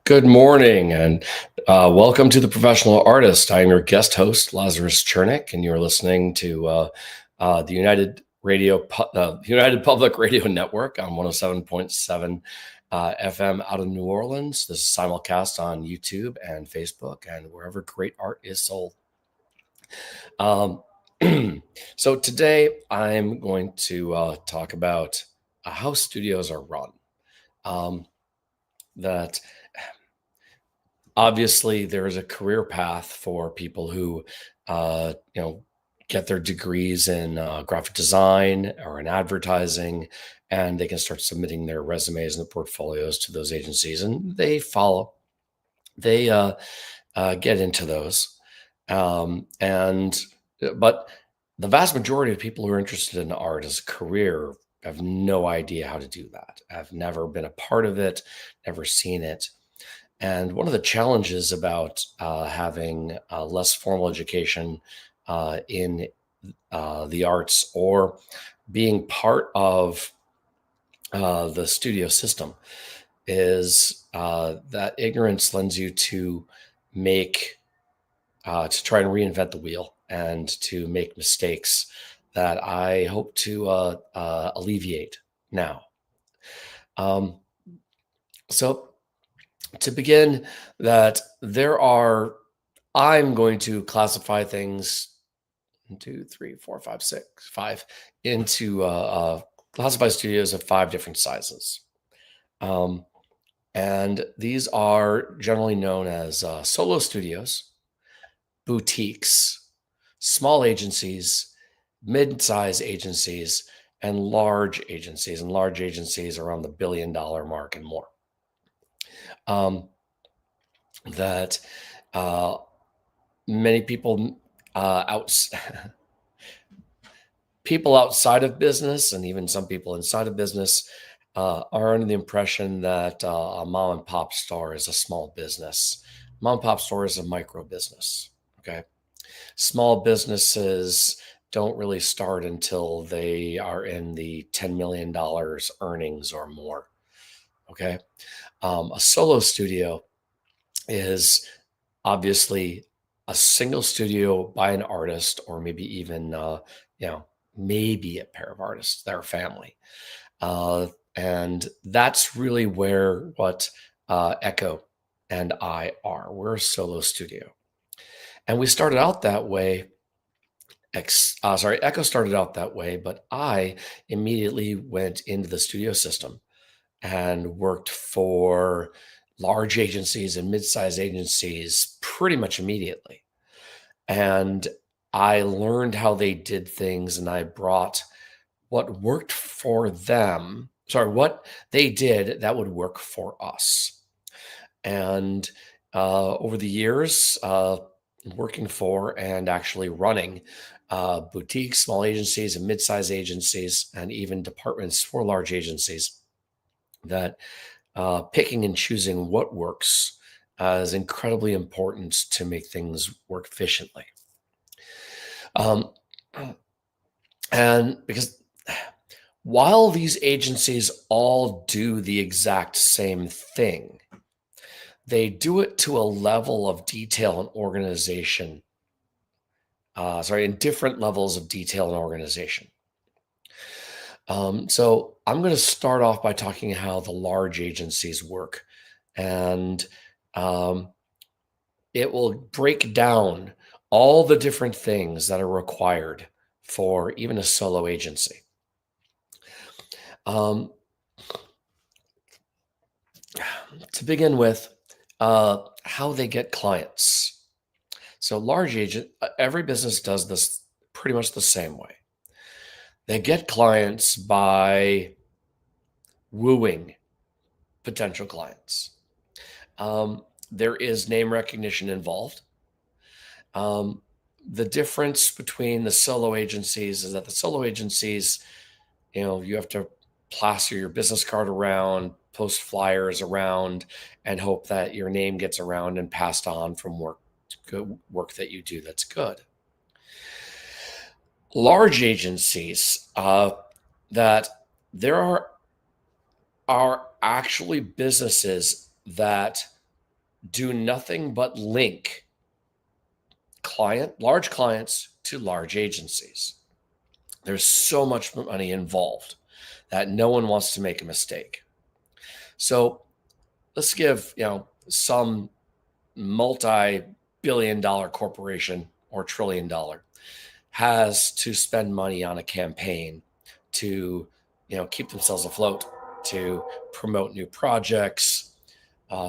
Good morning and welcome to The Professional Artist. I'm your guest host, Lazarus Chernik, and you're listening to the United Public Radio Network on 107.7 FM out of New Orleans. This is simulcast on YouTube and Facebook and wherever great art is sold. Um, so today I'm going to talk about how studios are run. That obviously there is a career path for people who get their degrees in graphic design or in advertising, and they can start submitting their resumes and portfolios to those agencies, and they get into those. But the vast majority of people who are interested in art as a career have no idea how to do that. I've never been a part of it, never seen it. And one of the challenges about having less formal education in the arts or being part of the studio system is that ignorance lends you to try and reinvent the wheel and to make mistakes that I hope to alleviate now. So to begin, I'm going to classify things 1, 2, 3, 4, 5, 6, 5 into classify studios of 5 different sizes. And these are generally known as solo studios, boutiques, small agencies, mid-size agencies, and large agencies. And large agencies are on the $1 billion mark and more. That many people people outside of business, and even some people inside of business, are under the impression that a mom and pop store is a small business. Mom and pop store is a micro business. Okay, small businesses don't really start until they are in the $10 million earnings or more. Okay, a solo studio is obviously a single studio by an artist, or maybe even maybe a pair of artists, their family, and that's really what Echo and I are. We're a solo studio, and we started out that way. Echo started out that way, but I immediately went into the studio system and worked for large agencies and mid-sized agencies pretty much immediately. And I learned how they did things, and I brought what worked for them, what they did that would work for us. And over the years, working for and actually running boutiques, small agencies, and mid-sized agencies, and even departments for large agencies, that picking and choosing what works is incredibly important to make things work efficiently. And because while these agencies all do the exact same thing, they do it to a level of detail and organization. In different levels of detail and organization. So I'm going to start off by talking how the large agencies work, and it will break down all the different things that are required for even a solo agency. To begin with, how they get clients. So every business does this pretty much the same way. They get clients by wooing potential clients. There is name recognition involved. The difference between the solo agencies is that the solo agencies, you have to plaster your business card around, post flyers around, and hope that your name gets around and passed on from work that you do that's good. Large agencies, that there are actually businesses that do nothing but link large clients to large agencies. There's so much money involved that no one wants to make a mistake. So let's give, some multi-billion-dollar corporation or trillion-dollar has to spend money on a campaign to, keep themselves afloat, to promote new projects.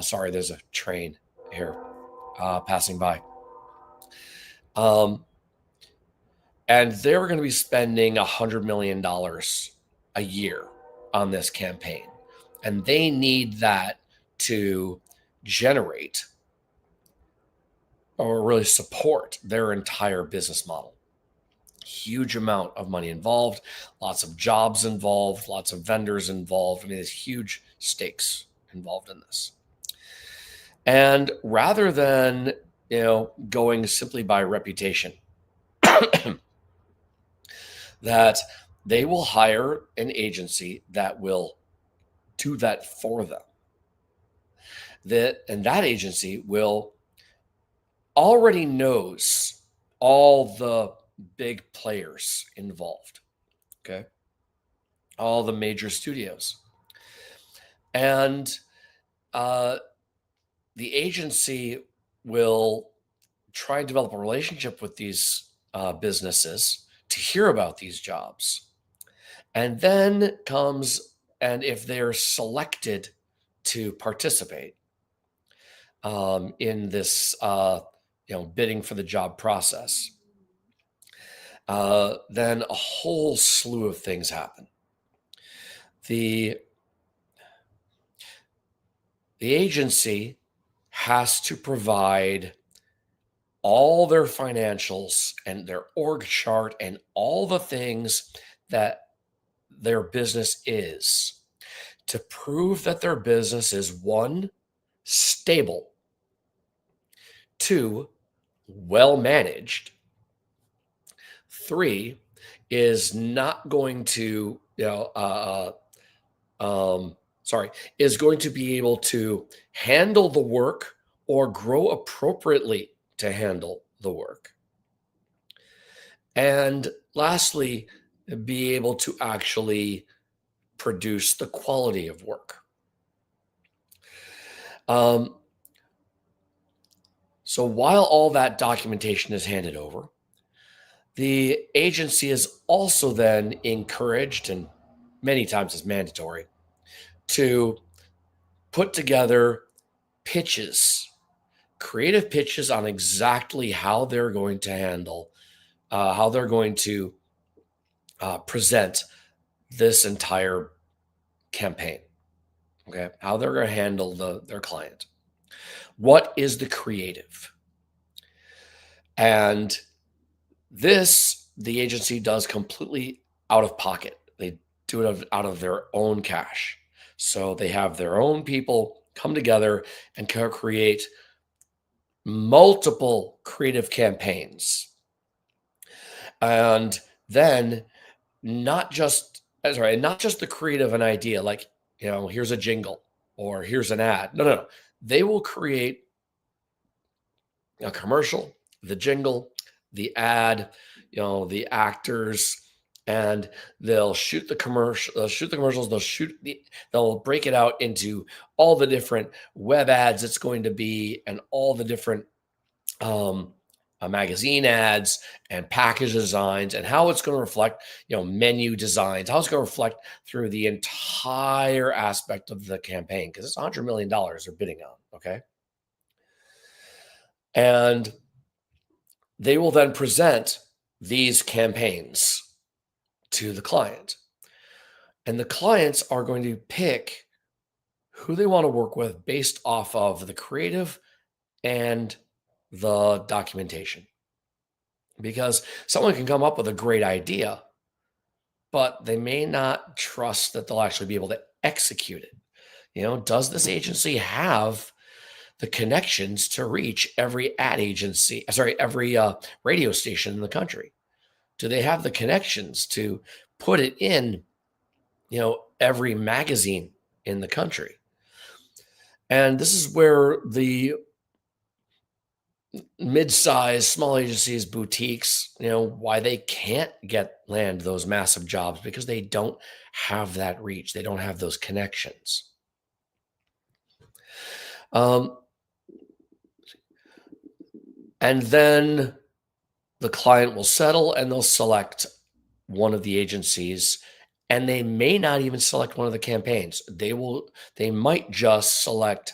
Sorry, there's a train here passing by. And they're going to be spending $100 million a year on this campaign. And they need that to generate or really support their entire business model. Huge amount of money involved, lots of jobs involved, lots of vendors involved. I mean, there's huge stakes involved in this. And rather than, going simply by reputation, that they will hire an agency that will do that for them. And that agency will already knows all the big players involved. Okay. All the major studios. And the agency will try and develop a relationship with these businesses to hear about these jobs. And then comes, and if they're selected to participate in this, bidding for the job process, then a whole slew of things happen. The agency has to provide all their financials and their org chart and all the things that their business is to prove that their business is, 1, stable, 2, well managed, 3, is not going to, is going to be able to handle the work or grow appropriately to handle the work. And lastly, be able to actually produce the quality of work. So while all that documentation is handed over, the agency is also then encouraged, and many times is mandatory, to put together pitches, creative pitches on exactly how they're going to handle, how they're going to present this entire campaign. Okay, how they're going to handle their client. What is the creative? And this, the agency does completely out of pocket. They do it out of their own cash. So they have their own people come together and create multiple creative campaigns. And then not just the creative an idea, like, here's a jingle or here's an ad. No. They will create a commercial, the jingle, the ad, the actors, and they'll shoot the commercials. They'll break it out into all the different web ads it's going to be, and all the different magazine ads and package designs, and how it's going to reflect, menu designs, how it's going to reflect through the entire aspect of the campaign, because it's $100 million they're bidding on. Okay. And they will then present these campaigns to the client. And the clients are going to pick who they want to work with based off of the creative and the documentation. Because someone can come up with a great idea, but they may not trust that they'll actually be able to execute it. Does this agency have the connections to reach every every radio station in the country? Do they have the connections to put it in, every magazine in the country? And this is where the mid-sized small agencies, boutiques, why they can't land those massive jobs, because they don't have that reach. They don't have those connections. Um, and then the client will settle and they'll select one of the agencies, and they may not even select one of the campaigns. They might just select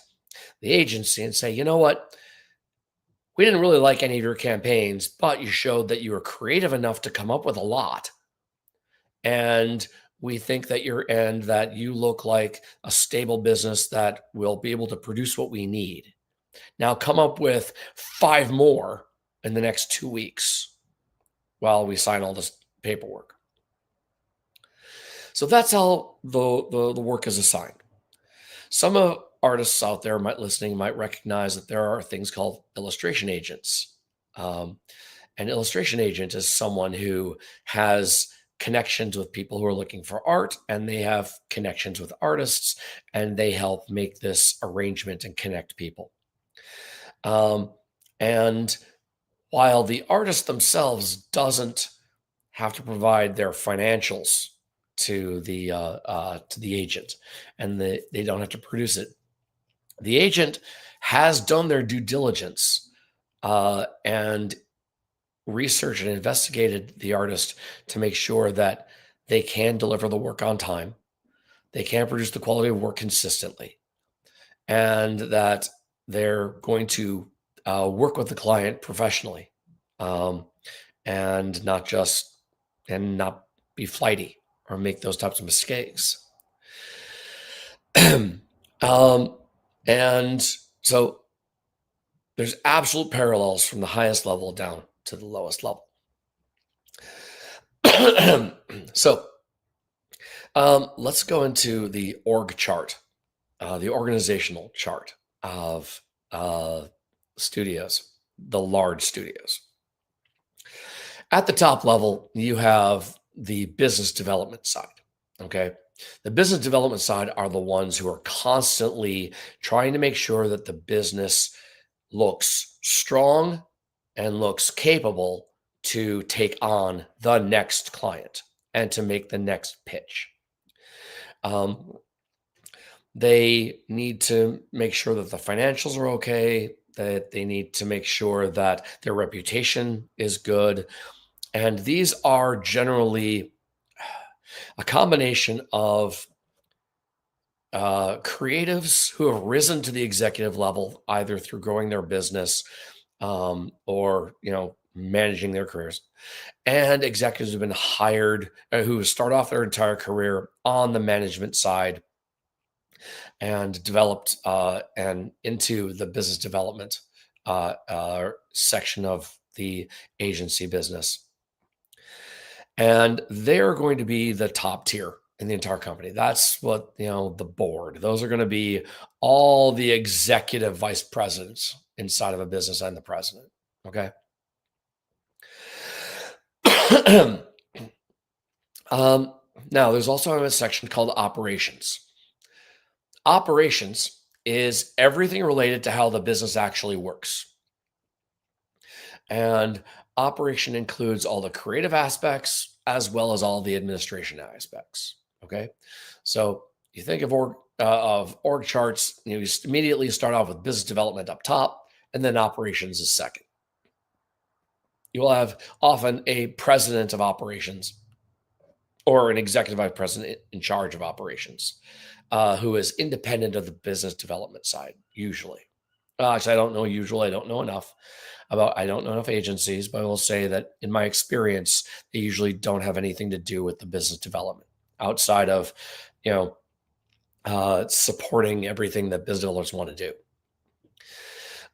the agency and say, you know what? We didn't really like any of your campaigns, but you showed that you were creative enough to come up with a lot. And we think that that you look like a stable business that will be able to produce what we need. Now come up with 5 more in the next 2 weeks while we sign all this paperwork. So that's how the work is assigned. Some of artists out there listening might recognize that there are things called illustration agents. Um, an illustration agent is someone who has connections with people who are looking for art, and they have connections with artists, and they help make this arrangement and connect people. And while the artist themselves doesn't have to provide their financials to the agent, and they don't have to produce it, the agent has done their due diligence and researched and investigated the artist to make sure that they can deliver the work on time, they can produce the quality of work consistently, and that they're going to work with the client professionally, um, and not be flighty or make those types of mistakes. um, and so there's absolute parallels from the highest level down to the lowest level. So let's go into the org chart, the organizational chart of studios, the large studios. At the top level, you have the business development side. Okay. The business development side are the ones who are constantly trying to make sure that the business looks strong and looks capable to take on the next client and to make the next pitch. They need to make sure that the financials are okay, that they need to make sure that their reputation is good. And these are generally a combination of creatives who have risen to the executive level, either through growing their business or managing their careers, and executives who've been hired, who start off their entire career on the management side and developed and into the business development section of the agency business. And they're going to be the top tier in the entire company. That's what, the board, those are going to be all the executive vice presidents inside of a business and the president. Okay. Now, there's also a section called operations. Operations is everything related to how the business actually works. And operation includes all the creative aspects as well as all the administration aspects. Okay. So you think of org charts, you immediately start off with business development up top, and then operations is second. You will have often a president of operations or an executive vice president in charge of operations, who is independent of the business development side, usually. Actually, I don't know usual. I don't know enough agencies, but I will say that in my experience, they usually don't have anything to do with the business development outside of, supporting everything that business developers want to do.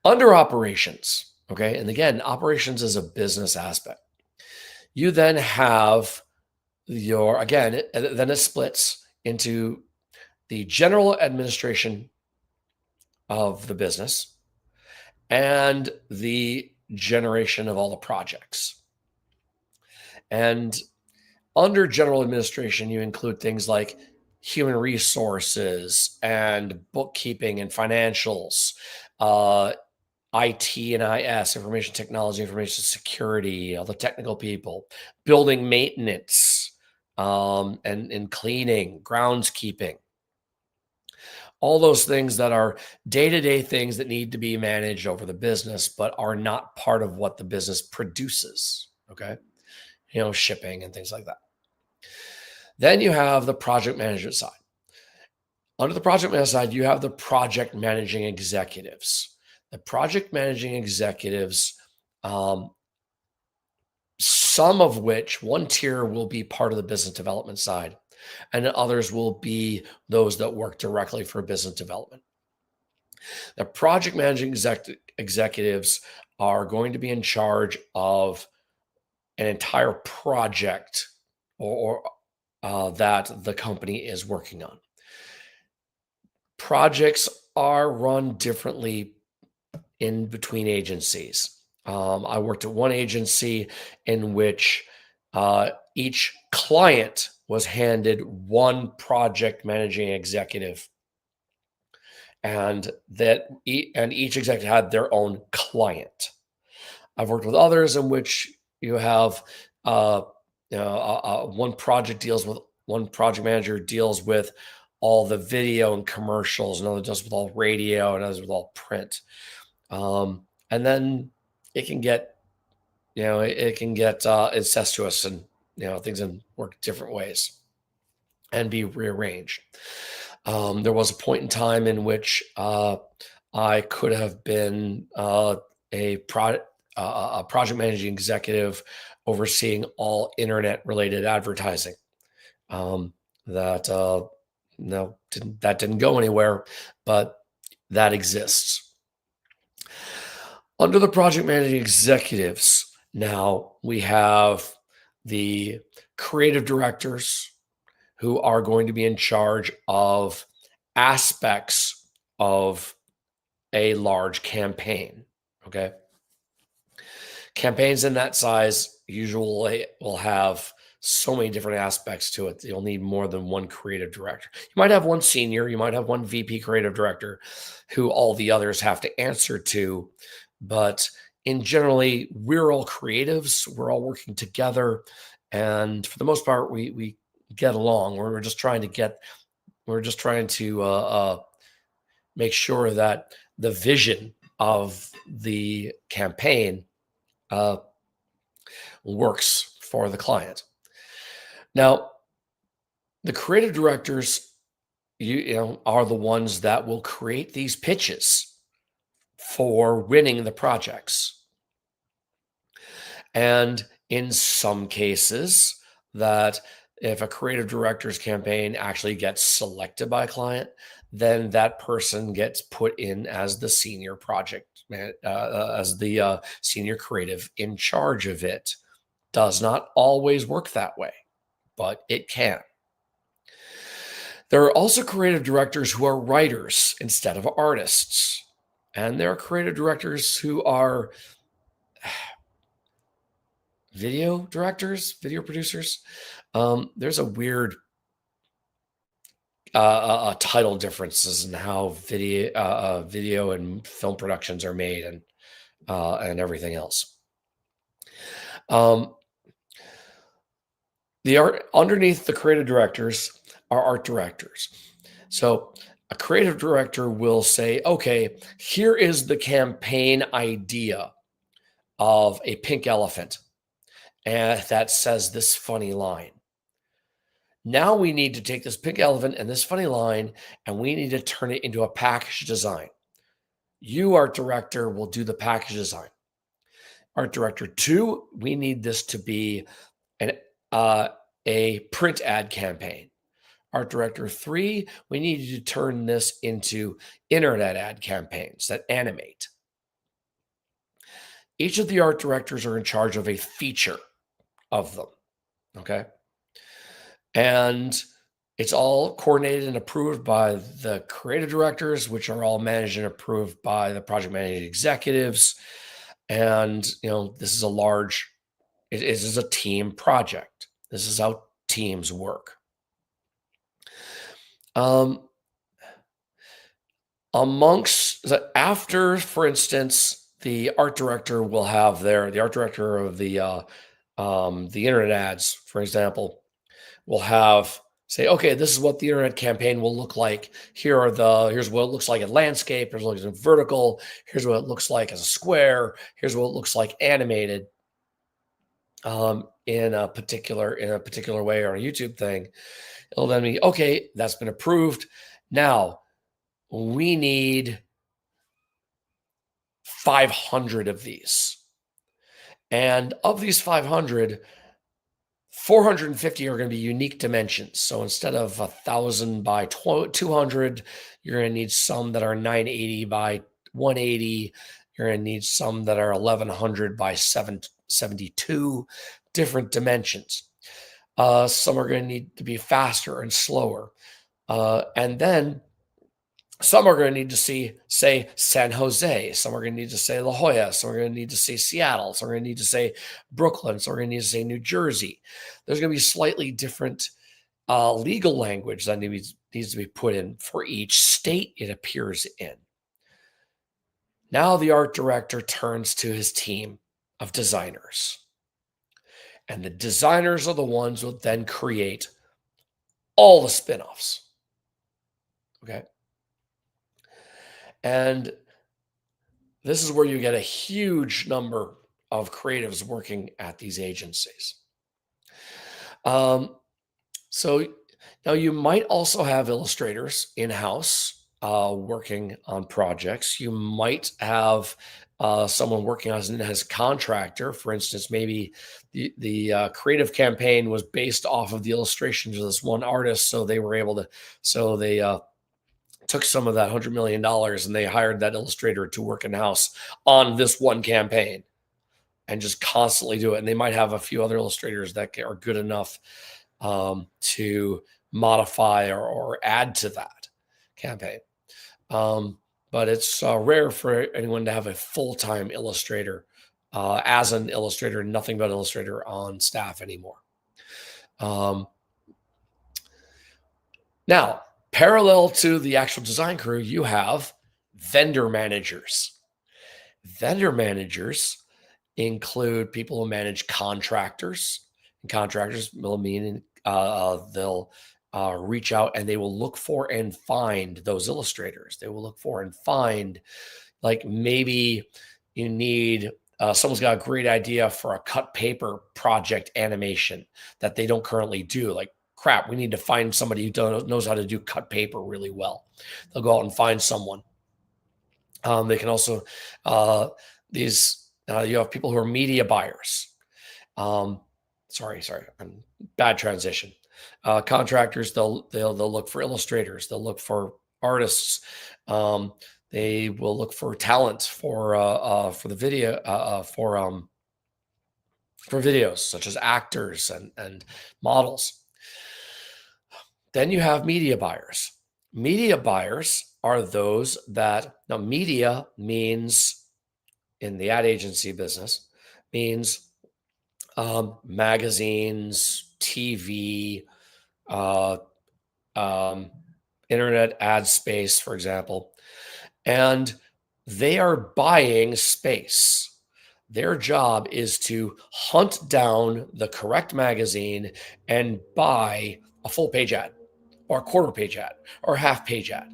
Under operations, okay, and again, operations is a business aspect. You then have then it splits into the general administration of the business and the generation of all the projects. And under general administration, you include things like human resources and bookkeeping and financials, uh, IT and IS, information technology, information security, all the technical people, building maintenance, and cleaning, groundskeeping, all those things that are day-to-day things that need to be managed over the business, but are not part of what the business produces. Okay. Shipping and things like that. Then you have the project management side. Under the project management side, you have the project managing executives. The project managing executives, um, some of which one tier will be part of the business development side, and others will be those that work directly for business development. The project managing executives are going to be in charge of an entire project or that the company is working on. Projects are run differently in between agencies. I worked at one agency in which each client was handed one project managing executive, and each executive had their own client. I've worked with others in which you have uh, one project manager deals with all the video and commercials, another does with all radio, and others with all print. And then it can get, incestuous, and things can work different ways and be rearranged. There was a point in time in which I could have been a project managing executive overseeing all internet related advertising. That no that didn't go anywhere, but that exists. Under the project managing executives, now we have the creative directors who are going to be in charge of aspects of a large campaign. Okay. Campaigns in that size usually will have so many different aspects to it. You'll need more than one creative director. You might have one senior, you might have one VP creative director who all the others have to answer to. But in generally, we're all creatives, we're all working together. And for the most part, we get along. We're just trying to make sure that the vision of the campaign works for the client. Now, the creative directors, are the ones that will create these pitches for winning the projects. And in some cases, that if a creative director's campaign actually gets selected by a client, then that person gets put in as the senior project man, as the senior creative in charge of it. Does not always work that way, but it can. There are also creative directors who are writers instead of artists. And there are creative directors who are video directors, video producers. There's a weird title differences in how video and film productions are made, and everything else. The art underneath the creative directors are art directors. So a creative director will say, okay, here is the campaign idea of a pink elephant, and that says this funny line. Now we need to take this pink elephant and this funny line, and we need to turn it into a package design. You, art director, will do the package design. Art director 2, we need this to be a print ad campaign. Art director 3, we need to turn this into internet ad campaigns that animate. Each of the art directors are in charge of a feature of them. Okay. And it's all coordinated and approved by the creative directors, which are all managed and approved by the project managing executives. And, this is it is a team project. This is how teams work. Um, after, for instance, the art director will have the art director of the internet ads, for example, will have say, okay, this is what the internet campaign will look like. Here's what it looks like in landscape. Here's what it looks like in vertical. Here's what it looks like as a square. Here's what it looks like animated in a particular way or a YouTube thing. It'll then be okay. That's been approved. Now we need 500 of these, and of these 500, 450 are going to be unique dimensions. So instead of 1,000 by 200, you're going to need some that are 980 by 180. You're going to need some that are 1,100 by 772, different dimensions. Some are going to need to be faster and slower. And then some are going to need to say San Jose. Some are going to need to say La Jolla. Some are going to need to say Seattle. Some are going to need to say Brooklyn. Some are going to need to say New Jersey. There's going to be slightly different legal language that needs to be put in for each state it appears in. Now the art director turns to his team of designers. And the designers are the ones who then create all the spin-offs. Okay. And this is where you get a huge number of creatives working at these agencies. So now you might also have illustrators in-house working on projects. You might have someone working as a contractor. For instance, maybe the creative campaign was based off of the illustrations of this one artist, so they were able to. So they took some of that $100 million and they hired that illustrator to work in-house on this one campaign and just constantly do it. And they might have a few other illustrators that are good enough to modify or add to that campaign. But it's rare for anyone to have a full-time illustrator as an illustrator, nothing but illustrator on staff anymore. Now, parallel to the actual design crew, you have vendor managers. Vendor managers include people who manage contractors. And contractors will mean they'll reach out and they will look for and find those illustrators. They will look for and find, like maybe you need someone's got a great idea for a cut paper project animation that they don't currently do. Like, crap, we need to find somebody who knows how to do cut paper really well. They'll go out and find someone. They can also you have people who are media buyers. Sorry, bad transition. Contractors, they'll look for illustrators. They'll look for artists. They will look for talent for the video for videos, such as actors and models. Then you have media buyers. Media buyers are those that, now media means, in the ad agency business, means magazines, TV, internet ad space, for example. And they are buying space. Their job is to hunt down the correct magazine and buy a full page ad or a quarter page ad or a half page ad.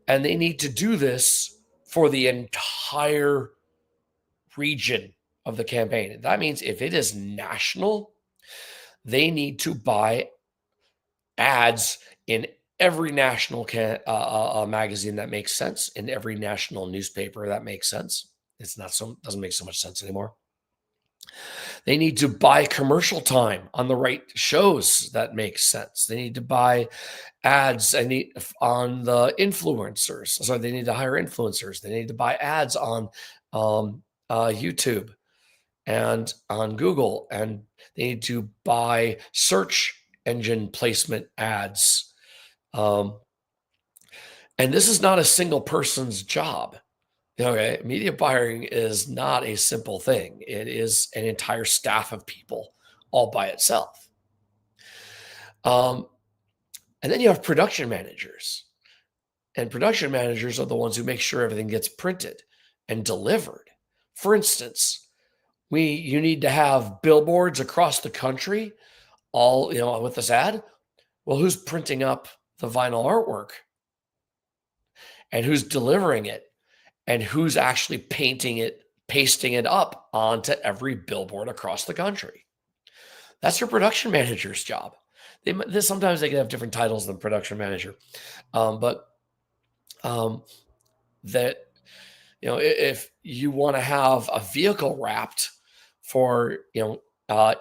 And they need to do this for the entire region of the campaign. That means if it is national, they need to buy ads in every national magazine that makes sense, in every national newspaper that makes sense. Doesn't make so much sense anymore. They need to buy commercial time on the right shows that make sense. They need to buy ads on the influencers. So they need to hire influencers. They need to buy ads on YouTube and on Google, and they need to buy search engine placement ads. And this is not a single person's job. Okay, media buying is not a simple thing. It is an entire staff of people all by itself. And then you have production managers. And production managers are the ones who make sure everything gets printed and delivered. For instance, you need to have billboards across the country, all with this ad. Well, who's printing up the vinyl artwork and who's delivering it and who's actually painting it, pasting it up onto every billboard across the country? That's your production manager's job. Sometimes they can have different titles than production manager, but that if you want to have a vehicle wrapped for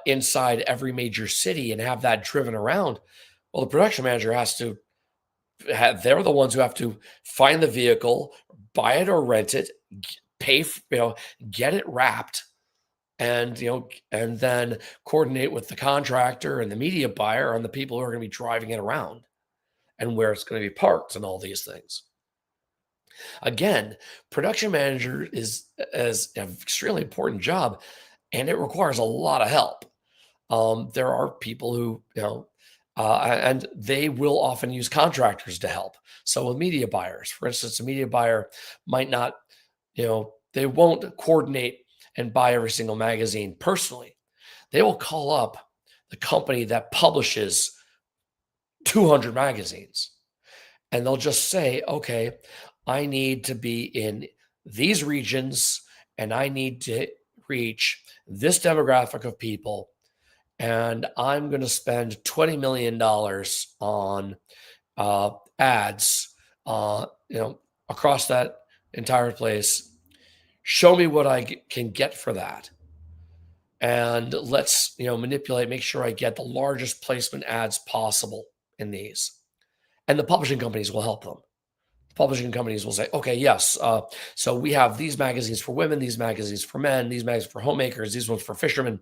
inside every major city and have that driven around, well, the production manager has to they're the ones who have to find the vehicle, buy it or rent it, pay, get it wrapped, and and then coordinate with the contractor and the media buyer on the people who are going to be driving it around and where it's going to be parked and all these things. Again, production manager is an extremely important job, and it requires a lot of help. There are people who, and they will often use contractors to help. So with media buyers, for instance, a media buyer might not, they won't coordinate and buy every single magazine personally. They will call up the company that publishes 200 magazines, and they'll just say, okay, I need to be in these regions and I need to reach this demographic of people. And I'm going to spend $20 million on ads, across that entire place. Show me what I can get for that. And let's, manipulate, make sure I get the largest placement ads possible in these. And the publishing companies will help them. Publishing companies will say, okay, yes, so we have these magazines for women, these magazines for men, these magazines for homemakers, these ones for fishermen,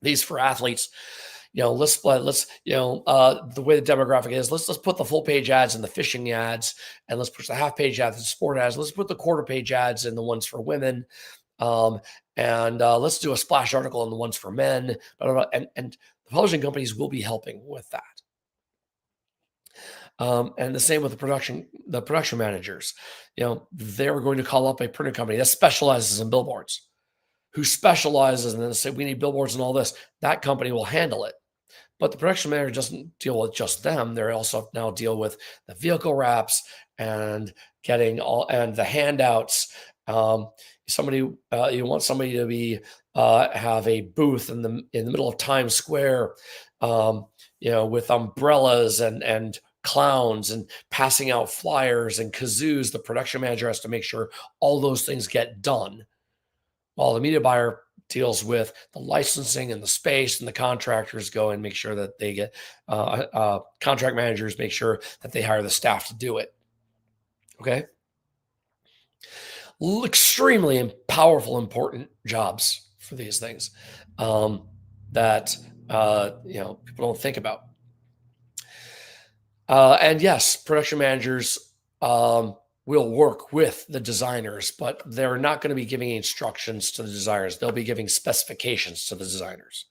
these for athletes. Let's the way the demographic is, let's put the full page ads in the fishing ads, and let's push the half page ads and sport ads. Let's put the quarter page ads in the ones for women, and let's do a splash article in the ones for men. And the publishing companies will be helping with that. And the same with the production managers. They're going to call up a printing company that specializes in billboards, who specializes and then say, we need billboards and all this. That company will handle it. But the production manager doesn't deal with just them. They also now deal with the vehicle wraps and getting the handouts. You want somebody to be have a booth in the middle of Times Square, with umbrellas and clowns and passing out flyers and kazoos. The production manager has to make sure all those things get done, while the media buyer deals with the licensing and the space, and the contractors go and make sure that they get contract managers make sure that they hire the staff to do it. Okay. Extremely powerful, important jobs for these things that people don't think about. And yes, production managers will work with the designers, but they're not going to be giving instructions to the designers. They'll be giving specifications to the designers.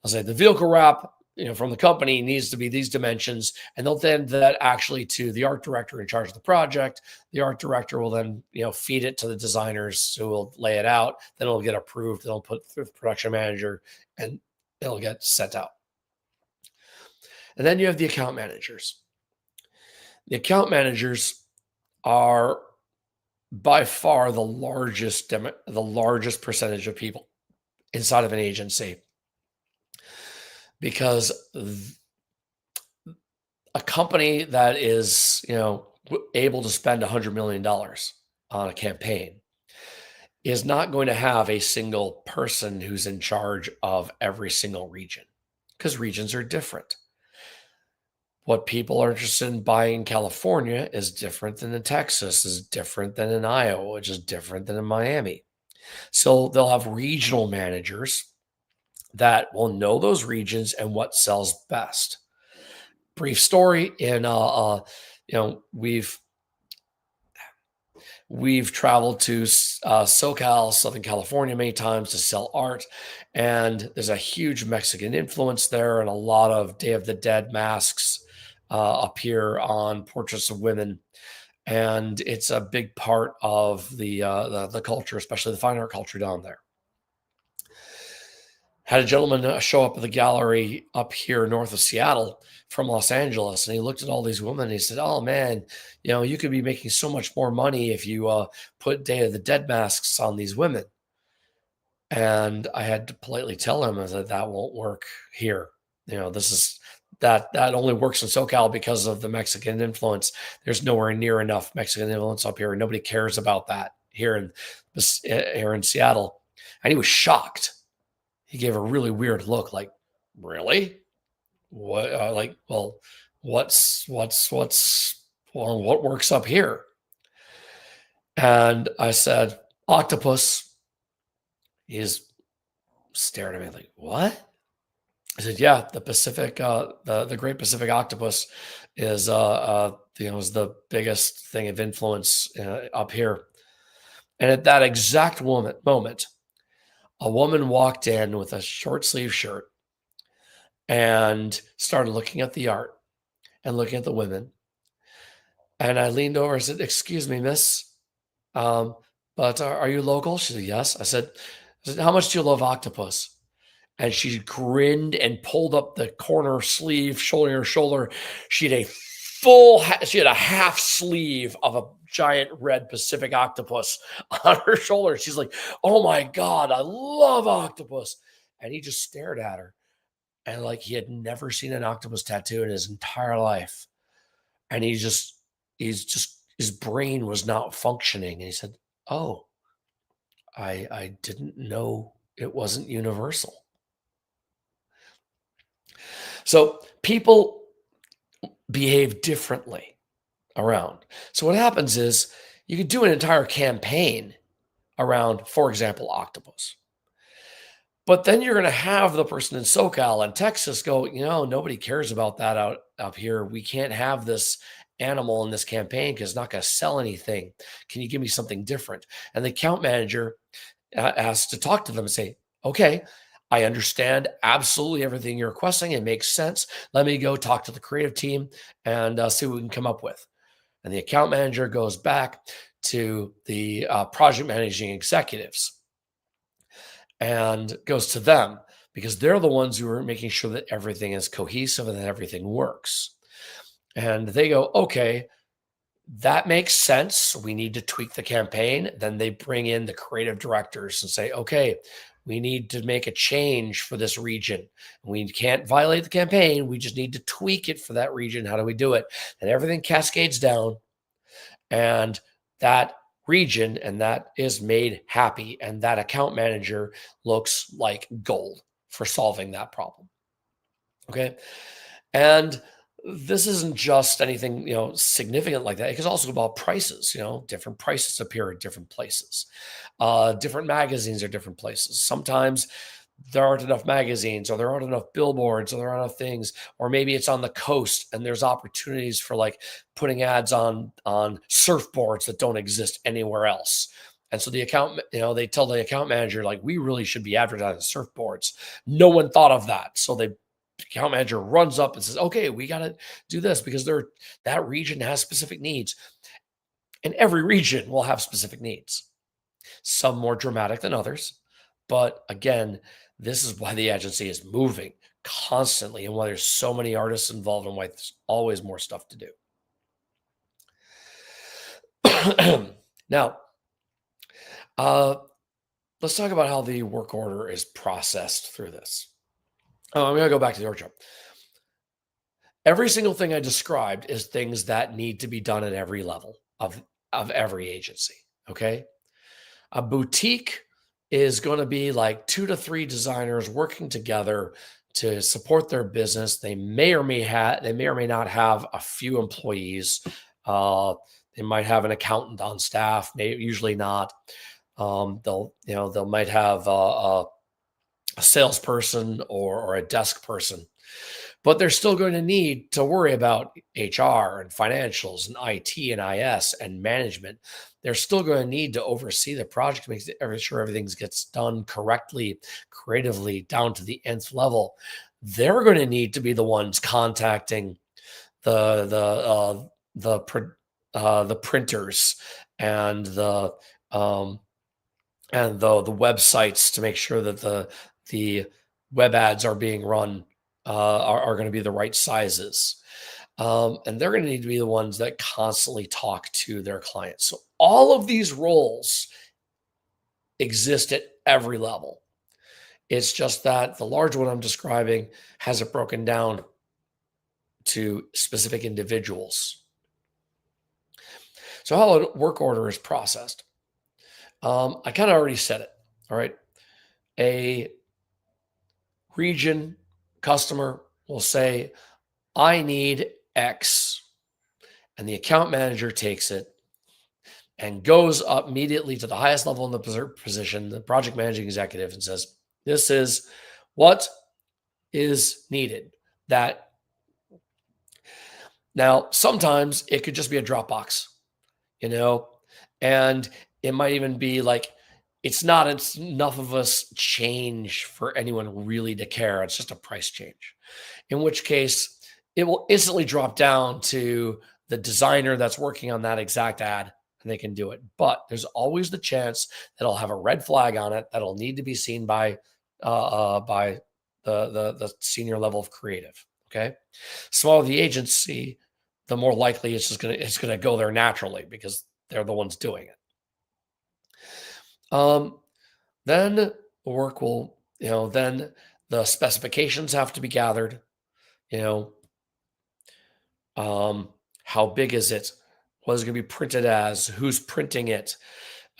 I'll say the vehicle wrap, from the company needs to be these dimensions, and they'll then that actually to the art director in charge of the project. The art director will then, feed it to the designers who will lay it out. Then it'll get approved. They'll put through the production manager, and it'll get sent out. And then you have the account managers. The account managers are by far the largest percentage of people inside of an agency, because a company that is able to spend $100 million on a campaign is not going to have a single person who's in charge of every single region, because regions are different. What people are interested in buying in California is different than in Texas, is different than in Iowa, which is different than in Miami. So they'll have regional managers that will know those regions and what sells best. Brief story we've traveled to SoCal, Southern California, many times to sell art, and there's a huge Mexican influence there and a lot of Day of the Dead masks up here on portraits of women, and it's a big part of the culture, especially the fine art culture down there. Had a gentleman show up at the gallery up here north of Seattle from Los Angeles, and he looked at all these women and he said, "Oh man, you could be making so much more money if you put Day of the Dead masks on these women." And I had to politely tell him, I said, "That won't work here. This is that only works in SoCal because of the Mexican influence. There's nowhere near enough Mexican influence up here, and nobody cares about that here in Seattle." And he was shocked. He gave a really weird look, like, "Really? What? Like, well, what works up here?" And I said, "Octopus." He's staring at me like, "What?" I said, "Yeah, the Pacific, the Great Pacific Octopus is the biggest thing of influence up here." And at that exact moment, a woman walked in with a short sleeve shirt and started looking at the art and looking at the women. And I leaned over and said, "Excuse me, miss, um, but are you local?" She said, "Yes." I said, "How much do you love octopus?" And she grinned and pulled up the corner sleeve, shoulder to shoulder. She had a half sleeve of a giant red Pacific octopus on her shoulder. She's like, "Oh my God, I love octopus." And he just stared at her. And like he had never seen an octopus tattoo in his entire life. And his brain was not functioning. And he said, "Oh, I didn't know it wasn't universal." So people behave differently around. So what happens is you could do an entire campaign around, for example, octopus. But then you're going to have the person in SoCal and Texas go, nobody cares about that out up here. We can't have this animal in this campaign because it's not going to sell anything. Can you give me something different? And the account manager has to talk to them and say, "Okay, I understand absolutely everything you're requesting. It makes sense. Let me go talk to the creative team and see what we can come up with." And the account manager goes back to the project managing executives and goes to them because they're the ones who are making sure that everything is cohesive and that everything works. And they go, "Okay, that makes sense. We need to tweak the campaign." Then they bring in the creative directors and say, "Okay, we need to make a change for this region. We can't violate the campaign. We just need to tweak it for that region. How do we do it?" And everything cascades down, and that region and that is made happy. And that account manager looks like gold for solving that problem. Okay. And this isn't just anything, significant like that. It can also about prices, different prices appear at different places. Different magazines are different places. Sometimes there aren't enough magazines or there aren't enough billboards or there aren't enough things, or maybe it's on the coast and there's opportunities for like putting ads on surfboards that don't exist anywhere else. And so they tell the account manager, like, "We really should be advertising surfboards. No one thought of that." So the account manager runs up and says, "Okay, we got to do this because that region has specific needs." And every region will have specific needs, some more dramatic than others. But again, this is why the agency is moving constantly and why there's so many artists involved and why there's always more stuff to do. Now, uh, let's talk about how the work order is processed through this. I'm going to go back to the workshop. Every single thing I described is things that need to be done at every level of every agency. Okay. A boutique is going to be like 2 to 3 designers working together to support their business. They may or may not have a few employees. They might have an accountant on staff, maybe usually not. They might have a salesperson or a desk person, but they're still going to need to worry about HR and financials and IT and IS and management. They're still going to need to oversee the project, make sure everything gets done correctly, creatively, down to the nth level. They're going to need to be the ones contacting the printers and um, the websites to make sure that the web ads are being run are going to be the right sizes. And they're going to need to be the ones that constantly talk to their clients. So all of these roles exist at every level. It's just that the large one I'm describing has it broken down to specific individuals. So how a work order is processed. I kind of already said it. All right. A region customer will say, I need X. And the account manager takes it and goes up immediately to the highest level in the position, the project managing executive, and says, this is what is needed. That now sometimes it could just be a Dropbox, and it might even be like it's not enough of a change for anyone really to care. It's just a price change, in which case it will instantly drop down to the designer that's working on that exact ad, and they can do it. But there's always the chance that it'll have a red flag on it that'll need to be seen by the senior level of creative. Okay, smaller the agency, the more likely it's gonna go there naturally because they're the ones doing it. Then the work will, then the specifications have to be gathered. You know, how big is it? What is it going to be printed as? Who's printing it?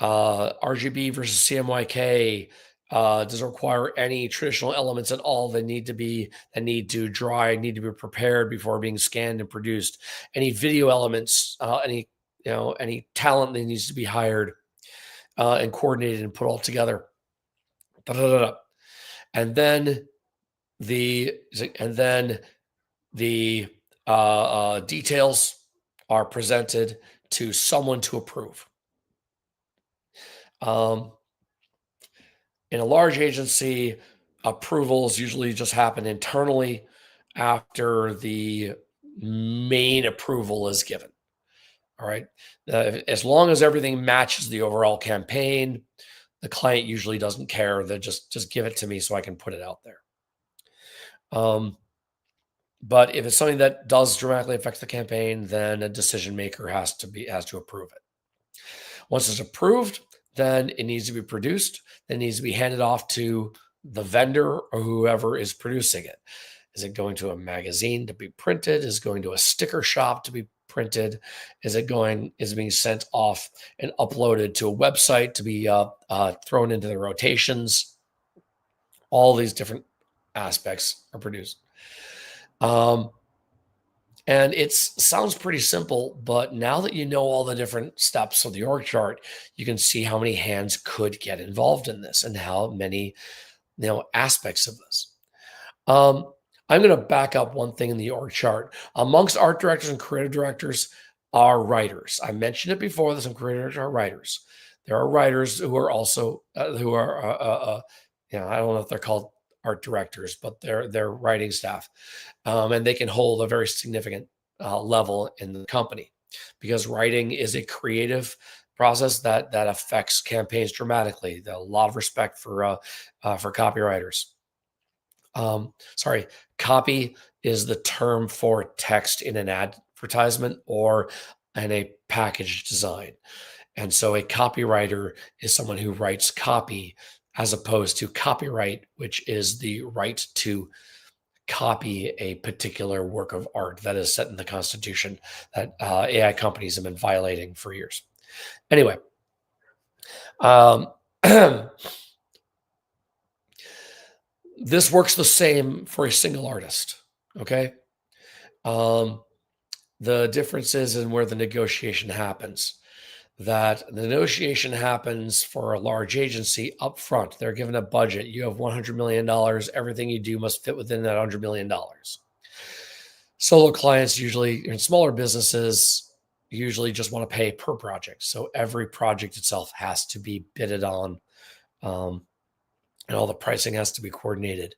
RGB versus CMYK. Does it require any traditional elements at all that need to dry, need to be prepared before being scanned and produced? Any video elements? Any talent that needs to be hired and coordinated and put all together. Da, da, da, da. And then the details are presented to someone to approve. In a large agency, approvals usually just happen internally after the main approval is given. All right. As long as everything matches the overall campaign, the client usually doesn't care. They just give it to me so I can put it out there. But if it's something that does dramatically affect the campaign, then a decision maker has to approve it. Once it's approved, then it needs to be produced. Then it needs to be handed off to the vendor or whoever is producing it. Is it going to a magazine to be printed? Is it going to a sticker shop to be printed? Is it being sent off and uploaded to a website to be thrown into the rotations? All these different aspects are produced. And it sounds pretty simple, but now that you know all the different steps of the org chart, you can see how many hands could get involved in this and how many, aspects of this. I'm going to back up one thing in the org chart. Amongst art directors and creative directors are writers. I mentioned it before that some creative directors are writers. There are writers who are also, I don't know if they're called art directors, but they're writing staff. And they can hold a very significant level in the company because writing is a creative process that affects campaigns dramatically. A lot of respect for copywriters. Copy is the term for text in an advertisement or in a package design. And so a copywriter is someone who writes copy as opposed to copyright, which is the right to copy a particular work of art that is set in the Constitution that AI companies have been violating for years. Anyway, this works the same for a single artist, okay? The difference is in where the negotiation happens. That the negotiation happens for a large agency up front. They're given a budget. You have $100 million. Everything you do must fit within that $100 million. Solo clients usually, in smaller businesses, usually just want to pay per project. So every project itself has to be bidded on and all the pricing has to be coordinated.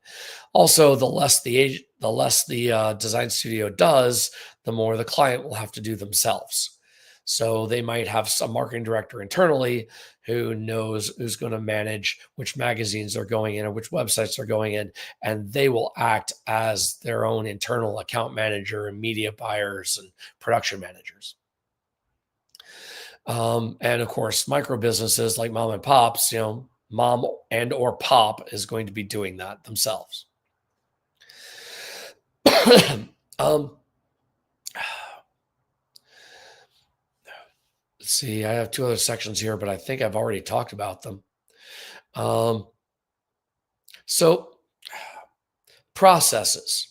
Also, the less the design studio does, the more the client will have to do themselves. So they might have some marketing director internally who knows who's going to manage which magazines are going in or which websites are going in, and they will act as their own internal account manager and media buyers and production managers. And of course, micro businesses like mom and pops, mom and or pop is going to be doing that themselves. um, let's see, I have two other sections here, but I think I've already talked about them. So processes.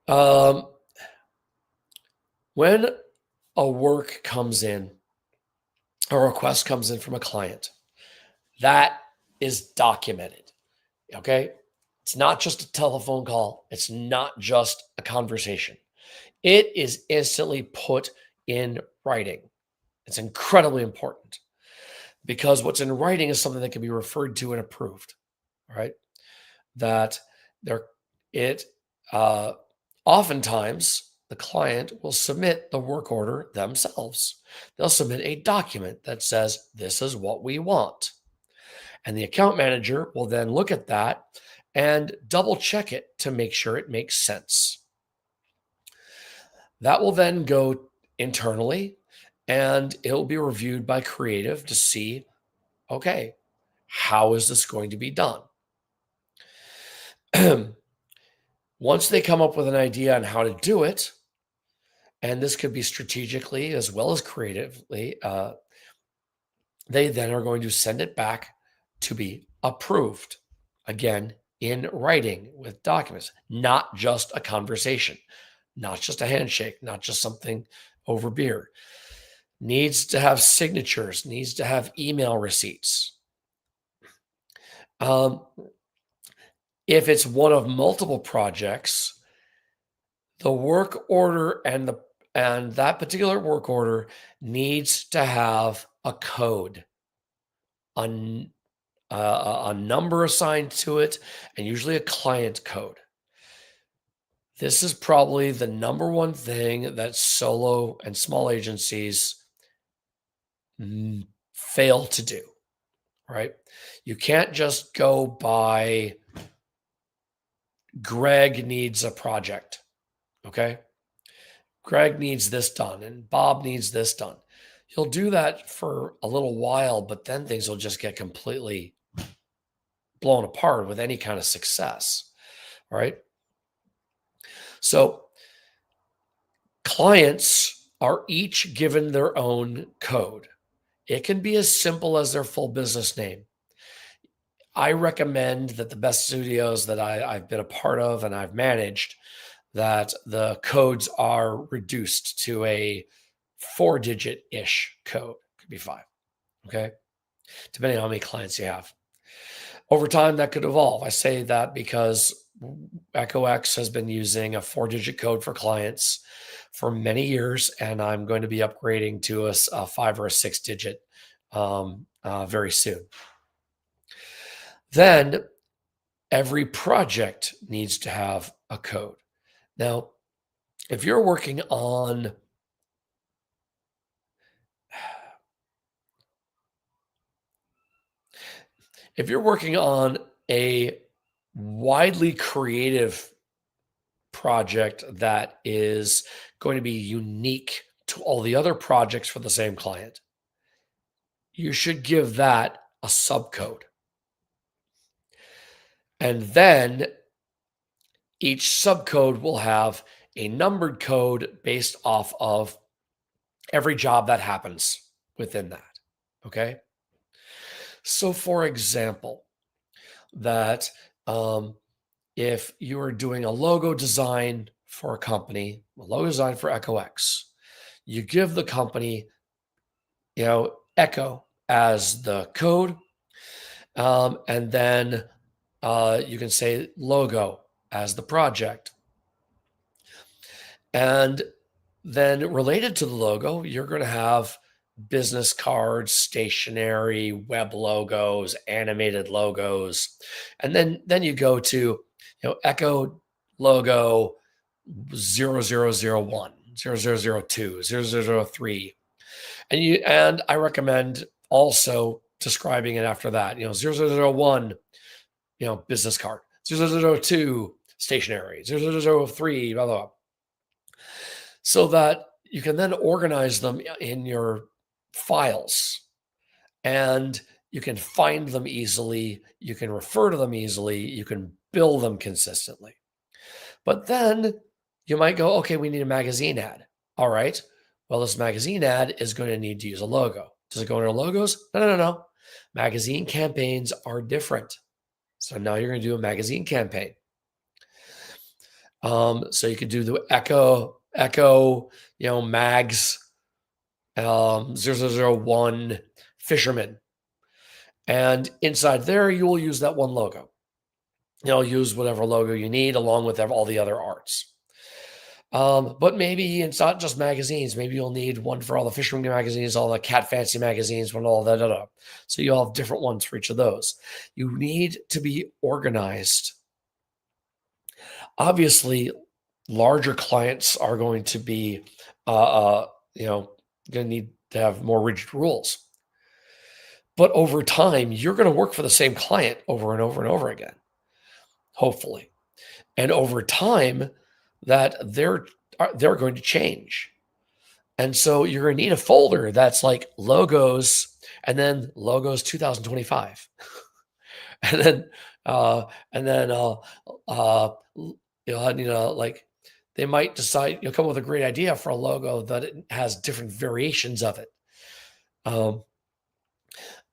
Um, when a work comes in, a request comes in from a client, that is documented. Okay. It's not just a telephone call. It's not just a conversation. It is instantly put in writing. It's incredibly important because what's in writing is something that can be referred to and approved. Right. That there, it, uh, oftentimes the client will submit the work order themselves. They'll submit a document that says, this is what we want. And the account manager will then look at that and double check it to make sure it makes sense. That will then go internally and it'll be reviewed by creative to see, okay, how is this going to be done? Once they come up with an idea on how to do it, and this could be strategically as well as creatively, they then are going to send it back to be approved. Again, in writing with documents, not just a conversation, not just a handshake, not just something over beer. Needs to have signatures, needs to have email receipts. If it's one of multiple projects, the work order and that particular work order needs to have a code, a number assigned to it, and usually a client code. This is probably the number one thing that solo and small agencies fail to do, right? You can't just go by Greg needs a project, okay? Greg needs this done and Bob needs this done. You'll do that for a little while, but then things will just get completely blown apart with any kind of success, right? So clients are each given their own code. It can be as simple as their full business name. I recommend that the best studios that I've been a part of and I've managed, that the codes are reduced to a 4-digit-ish code. Could be 5, okay? Depending on how many clients you have. Over time, that could evolve. I say that because EchoX has been using a 4-digit code for clients for many years, and I'm going to be upgrading to a 5 or a 6-digit very soon. Then every project needs to have a code. Now, if you're working on a widely creative project that is going to be unique to all the other projects for the same client, you should give that a subcode. And then each subcode will have a numbered code based off of every job that happens within that. Okay. So, for example, that if you are doing a logo design for a company, a logo design for EchoX, you give the company, Echo as the code, and then you can say logo as the project. And then related to the logo, you're going to have business cards, stationery, web logos, animated logos. And then you go to, Echo logo 0001, 0002, 0003. And I recommend also describing it after that, 0001, business card, 0002, stationery, 0003, blah, blah, blah. So that you can then organize them in your files, and you can find them easily. You can refer to them easily. You can bill them consistently. But then you might go, okay, we need a magazine ad. All right. Well, this magazine ad is going to need to use a logo. Does it go under logos? No. Magazine campaigns are different. So now you're going to do a magazine campaign. So you could do the Echo, mags, 0001 fisherman. And inside there, you will use that one logo. You'll use whatever logo you need along with all the other arts. But maybe it's not just magazines. Maybe you'll need one for all the fishing magazines, all the cat fancy magazines, and all that. So you'll have different ones for each of those. You need to be organized. Obviously, larger clients are going to be, going to need to have more rigid rules. But over time, you're going to work for the same client over and over and over again, hopefully. And over time, that they're going to change. And so you're going to need a folder that's like logos, and then logos 2025. and then like they might decide, come up with a great idea for a logo that it has different variations of it.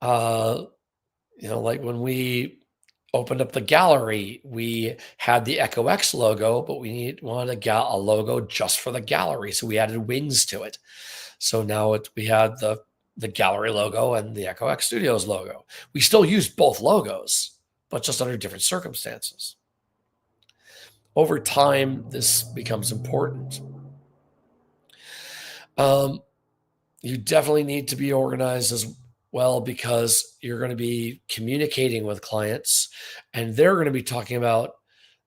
Like when we opened up the gallery, we had the Echo X logo, but we wanted a logo just for the gallery. So we added wings to it. So now we had the gallery logo and the Echo X Studios logo. We still use both logos, but just under different circumstances. Over time, this becomes important. You definitely need to be organized as well, because you're going to be communicating with clients and they're going to be talking about,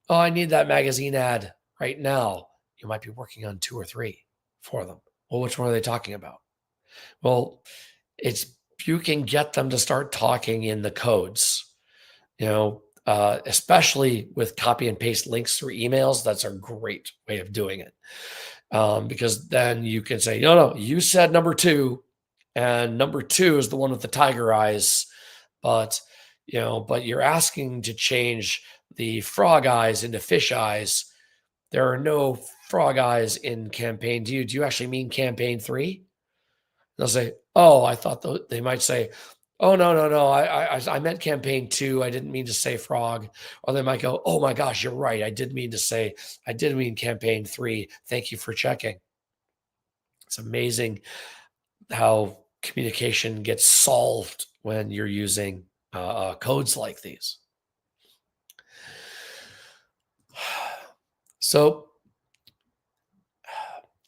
oh, I need that magazine ad right now. You might be working on 2 or 3 for them. Well, which one are they talking about? Well, you can get them to start talking in the codes, especially with copy and paste links through emails. That's a great way of doing it. Because then you can say, no, you said number 2, and number 2 is the one with the tiger eyes, but you're asking to change the frog eyes into fish eyes. There are no frog eyes in campaign. Do you actually mean campaign 3? They'll say, oh, I thought they might say, oh, no. I meant campaign 2. I didn't mean to say frog. Or they might go, oh my gosh, you're right. I did mean campaign 3. Thank you for checking. It's amazing how communication gets solved when you're using codes like these. So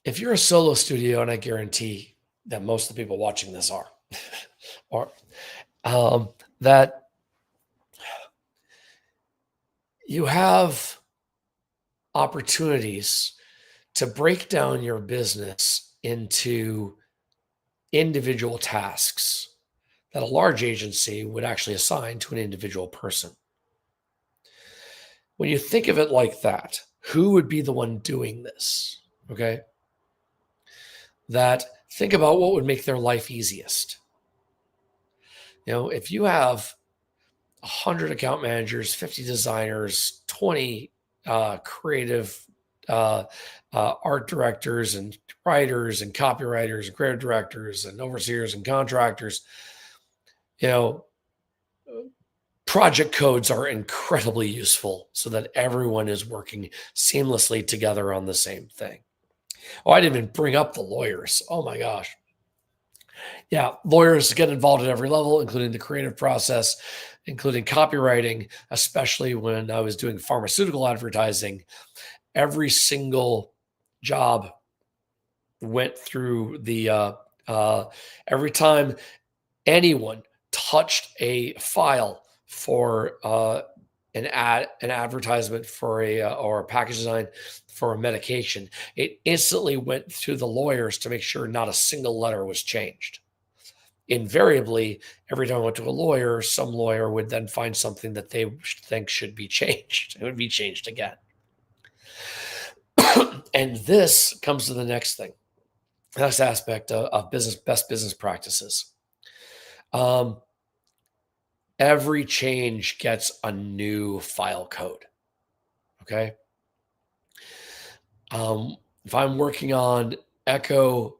if you're a solo studio, and I guarantee that most of the people watching this are, or that you have opportunities to break down your business into individual tasks that a large agency would actually assign to an individual person. When you think of it like that, who would be the one doing this? Okay. That think about what would make their life easiest. If you have 100 account managers, 50 designers, 20 creative art directors and writers and copywriters and creative directors and overseers and contractors, project codes are incredibly useful so that everyone is working seamlessly together on the same thing. Oh, I didn't even bring up the lawyers. Oh my gosh. Yeah, lawyers get involved at every level, including the creative process, including copywriting, especially when I was doing pharmaceutical advertising. Every single job went through the Uh, every time anyone touched a file for an advertisement for a or a package design for a medication, it instantly went through the lawyers to make sure not a single letter was changed. Invariably, every time I went to a lawyer, some lawyer would then find something that they think should be changed. It would be changed again. And this comes to the next thing, next aspect of business, best business practices. Um, every change gets a new file code. Okay. If I'm working on Echo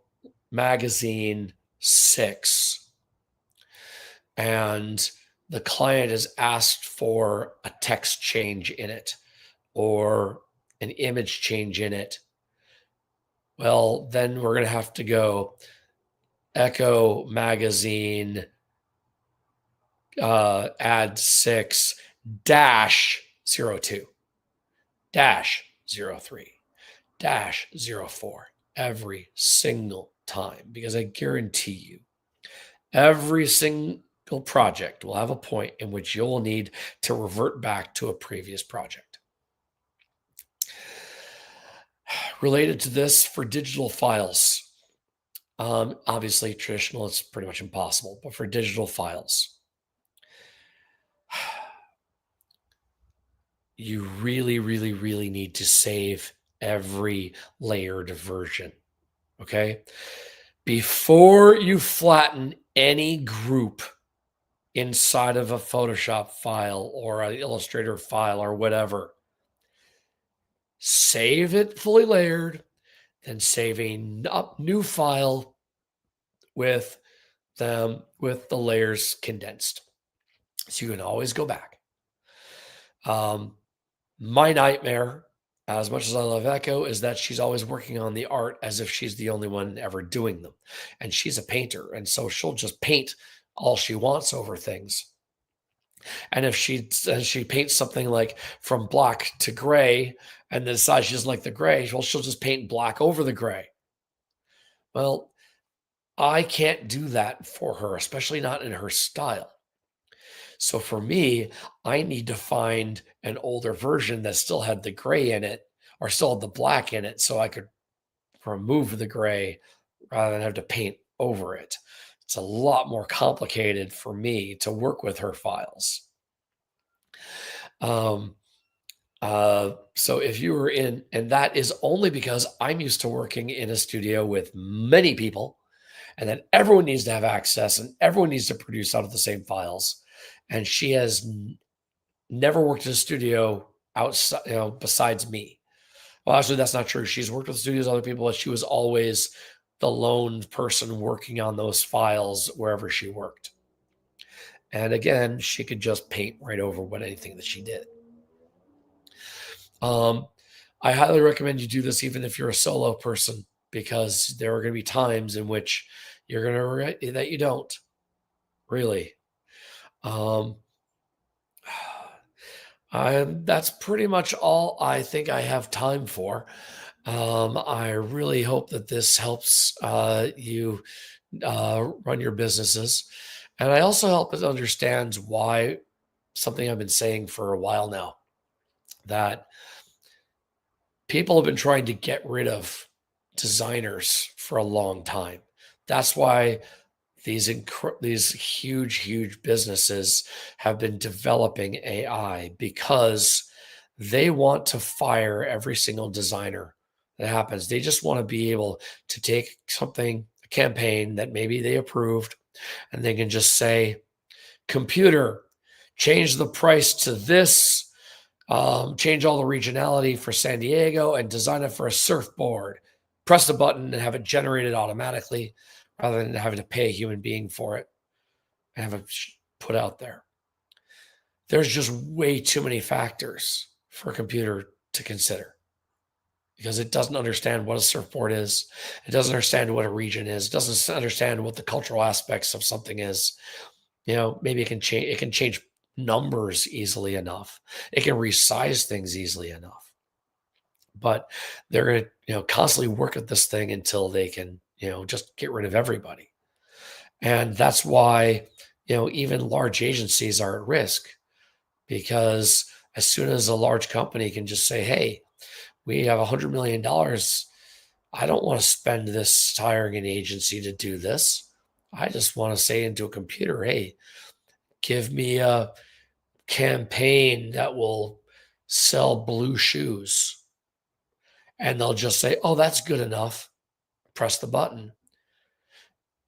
Magazine 6 and the client has asked for a text change in it or an image change in it, well, then we're going to have to go Echo Magazine add 6 dash 02 dash 03 dash 04 every single time, because I guarantee you every single project will have a point in which you'll need to revert back to a previous project. Related to this, for digital files, obviously traditional, it's pretty much impossible, but for digital files, you really, really, really need to save every layered version. Okay. Before you flatten any group inside of a Photoshop file or an Illustrator file or whatever, save it fully layered, then save a new file with the layers condensed. So you can always go back. My nightmare, as much as I love Echo, is that she's always working on the art as if she's the only one ever doing them. And she's a painter. And so she'll just paint all she wants over things. And if she paints something like from black to gray and then decides she doesn't like the gray, well, she'll just paint black over the gray. Well, I can't do that for her, especially not in her style. So for me, I need to find an older version that still had the gray in it or still had the black in it so I could remove the gray rather than have to paint over it. It's a lot more complicated for me to work with her files. Um, so if you were in, and that is only because I'm used to working in a studio with many people, and then everyone needs to have access and everyone needs to produce out of the same files. And she has never worked in a studio outside, besides me. Well, actually, that's not true. She's worked with studios, other people, but she was always the lone person working on those files wherever she worked. And again, she could just paint right over anything that she did. I highly recommend you do this even if you're a solo person, because there are going to be times in which you're going to regret that you don't really. That's pretty much all I think I have time for. I really hope that this helps you run your businesses. And I also hope it understands why something I've been saying for a while now, that people have been trying to get rid of designers for a long time. That's why these huge businesses have been developing AI, because they want to fire every single designer that happens. They just want to be able to take something, a campaign that maybe they approved, and they can just say, computer, change the price to this, change all the regionality for San Diego and design it for a surfboard. Press the button and have it generated automatically rather than having to pay a human being for it and have it put out there. There's just way too many factors for a computer to consider, because it doesn't understand what a surfboard is. It doesn't understand what a region is. It doesn't understand what the cultural aspects of something is. Maybe it can change numbers easily enough. It can resize things easily enough. But they're going to, constantly work at this thing until they can, just get rid of everybody. And that's why, even large agencies are at risk, because as soon as a large company can just say, hey, we have $100 million, I don't want to spend this hiring an agency to do this. I just want to say into a computer, hey, give me a campaign that will sell blue shoes. And they'll just say, oh, that's good enough. Press the button.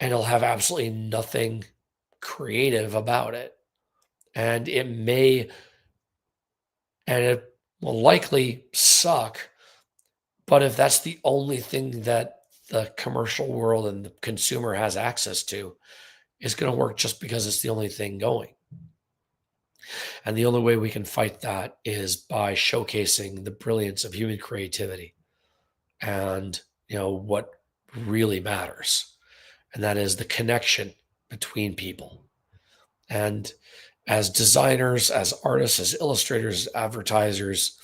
And it'll have absolutely nothing creative about it. And it will likely suck. But if that's the only thing that the commercial world and the consumer has access to, it's going to work just because it's the only thing going. And the only way we can fight that is by showcasing the brilliance of human creativity and, what really matters. And that is the connection between people. And as designers, as artists, as illustrators, advertisers,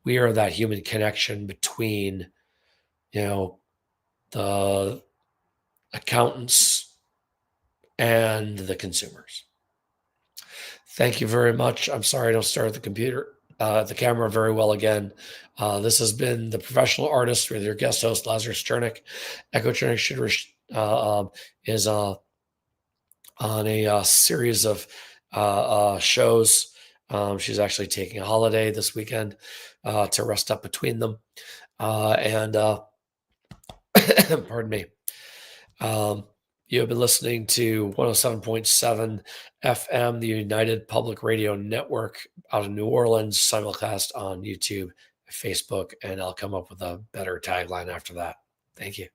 we are that human connection between, the accountants and the consumers. Thank you very much. I'm sorry I don't start the camera very well again. This has been The Professional Artist with your guest host, Lazarus Chernik. Echo Chernik is on a series of shows. She's actually taking a holiday this weekend to rest up between them. And pardon me. You have been listening to 107.7 FM, the United Public Radio Network out of New Orleans, simulcast on YouTube, Facebook, and I'll come up with a better tagline after that. Thank you.